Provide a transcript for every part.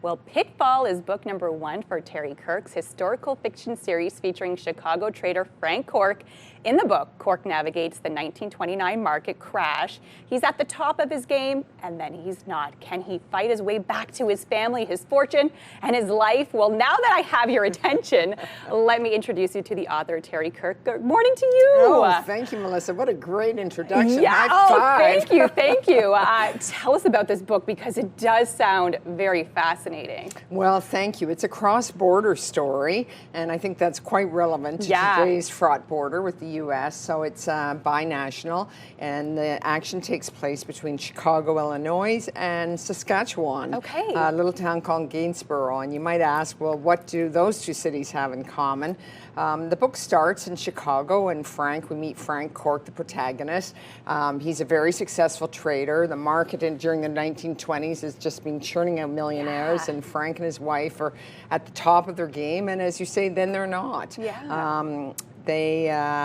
Well, Pitfall is book number 1 for Terry Kirk's historical fiction series featuring Chicago trader Frank Cork. In the book, Cork navigates the 1929 market crash. He's at the top of his game, and then he's not. Can he fight his way back to his family, his fortune, and his life? Well, now that I have your attention, let me introduce you to the author, Terry Kirk. Good morning to you. Oh, thank you, Melissa. What a great introduction. Yeah, High five. Thank you, thank you. Tell us about this book because it does sound very fascinating. Well, thank you. It's a cross-border story, and I think that's quite relevant to today's fraught border with the U.S. So it's binational, and the action takes place between Chicago, Illinois, and Saskatchewan. Okay. A little town called Gainsborough. And you might ask, well, what do those two cities have in common? The book starts in Chicago, and we meet Frank Cork, the protagonist. He's a very successful trader. The market during the 1920s has just been churning out millionaires, and Frank and his wife are at the top of their game, and as you say, then they're not.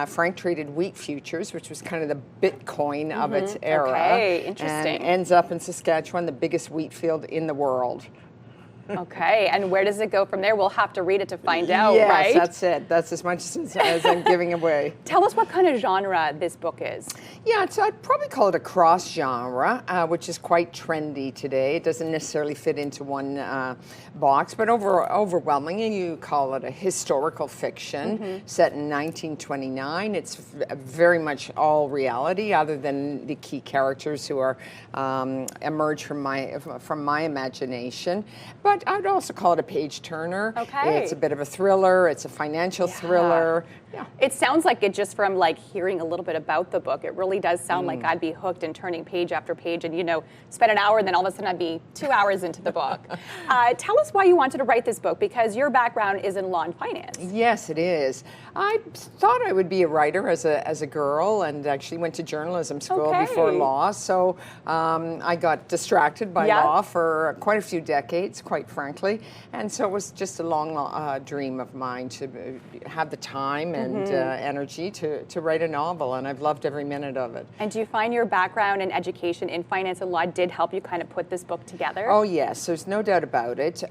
Frank traded wheat futures, which was kind of the Bitcoin of its era. Okay, interesting. And ends up in Saskatchewan, the biggest wheat field in the world. Okay, and where does it go from there? We'll have to read it to find out, yes, right? Yes, that's it. That's as much as I'm giving away. Tell us what kind of genre this book is. Yeah, I'd probably call it a cross-genre, which is quite trendy today. It doesn't necessarily fit into one box, but overwhelmingly you call it a historical fiction set in 1929. It's very much all reality, other than the key characters who are emerge from my imagination. But I'd also call it a page turner. Okay. It's a bit of a thriller. It's a financial thriller. Yeah. It sounds like it just from hearing a little bit about the book. It really does sound like I'd be hooked and turning page after page and, spend an hour and then all of a sudden I'd be 2 hours into the book. Tell us why you wanted to write this book, because your background is in law and finance. Yes, it is. I thought I would be a writer as a girl, and actually went to journalism school before law. So I got distracted by law for quite a few decades, quite frankly. And so it was just a long dream of mine to have the time and energy to write a novel, and I've loved every minute of it. And do you find your background and education in finance and law did help you kind of put this book together? Oh yes, there's no doubt about it.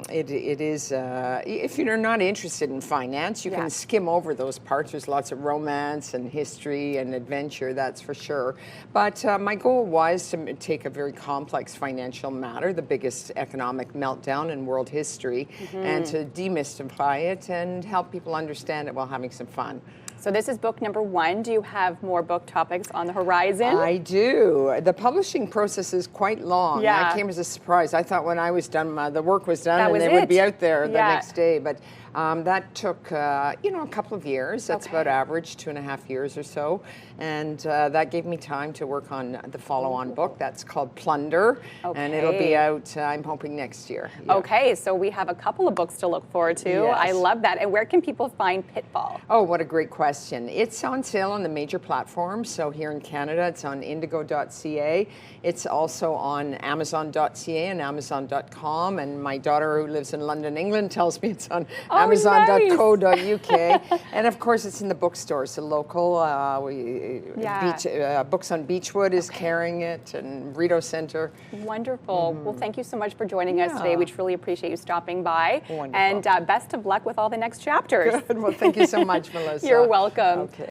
It is, if you're not interested in finance, you can skim over those parts. There's lots of romance and history and adventure, that's for sure. But my goal was to take a very complex financial matter, the biggest economic meltdown in world history, and to demystify it and help people understand it while having some fun. So this is book number 1. Do you have more book topics on the horizon? I do. The publishing process is quite long. Yeah. That came as a surprise. I thought when I was done, the work was done, and it would be out there the next day. But that took, a couple of years. That's about average, 2.5 years or so. And that gave me time to work on the follow-on book. That's called Plunder. And it'll be out, I'm hoping, next year. Yeah. Okay, so we have a couple of books to look forward to. Yes. I love that. And where can people find Pitfall? Oh, what a great question. It's on sale on the major platforms. So here in Canada, it's on indigo.ca. It's also on amazon.ca and amazon.com. And my daughter, who lives in London, England, tells me it's on amazon.co.uk. And of course, it's in the bookstores, the local. Books on Beechwood is carrying it, and Rideau Centre. Wonderful. Well, thank you so much for joining us today. We truly appreciate you stopping by. Wonderful. And best of luck with all the next chapters. Good. Well, thank you so much, Melissa. You're welcome. Okay.